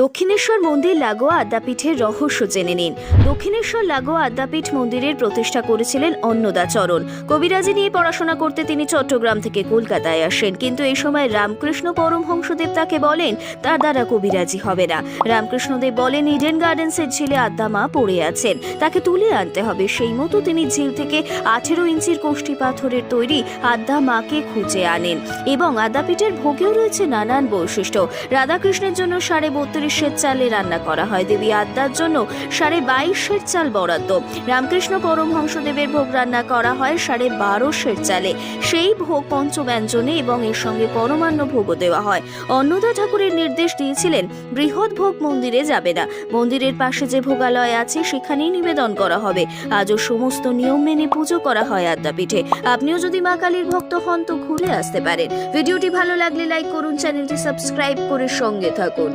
দক্ষিণেশ্বর মন্দির লাগোয়া আদ্যাপীঠের রহস্য জেনে নিন। দক্ষিণেশ্বর লাগোয়া আদ্যাপীঠ মন্দিরের প্রতিষ্ঠা করেছিলেন অন্নদাচরণ। কবিরাজি নিয়ে পড়াশোনা করতে তিনি চট্টগ্রাম থেকে কলকাতায় আসেন, কিন্তু এই সময় রামকৃষ্ণ পরমহংসদেব তাকে বলেন তার দ্বারা কবিরাজি হবে না। রামকৃষ্ণদেব বলেন ইডেন গার্ডেন্সের ঝিলে আদ্যা মা পড়ে আছেন, তাকে তুলে আনতে হবে। সেই মতো তিনি ঝিল থেকে 18 ইঞ্চির কোষ্ঠী পাথরের তৈরি আদ্যা মাকে খুঁজে আনেন এবং আদ্যাপীঠের ভোগেও রয়েছে নানান বৈশিষ্ট্য। রাধাকৃষ্ণের জন্য 32.5 চালে রান্না করা হয়, দেবী আদ্যার জন্য 22.5 চাল বরাদ্দ। রামকৃষ্ণ পরমহংসদেবের ভোগ রান্না করা হয় 12.5 চালে। সেই ভোগ পঞ্চব্যঞ্জনে এবং এর সঙ্গে পরমান্ন ভোগও দেওয়া হয়। অন্নদা ঠাকুরের নির্দেশ দিয়েছিলেন বৃহৎ ভোগ মন্দিরে যাবে না, মন্দিরের পাশে যে ভোগালয় আছে সেখানেই নিবেদন করা হবে। আজও সমস্ত নিয়ম মেনে পুজো করা হয় আদ্যাপীঠে। আপনিও যদি মা কালীর ভক্ত হন তো ঘুরে আসতে পারেন। ভিডিওটি ভালো লাগলে লাইক করুন, চ্যানেলটি সাবস্ক্রাইব করে সঙ্গে থাকুন।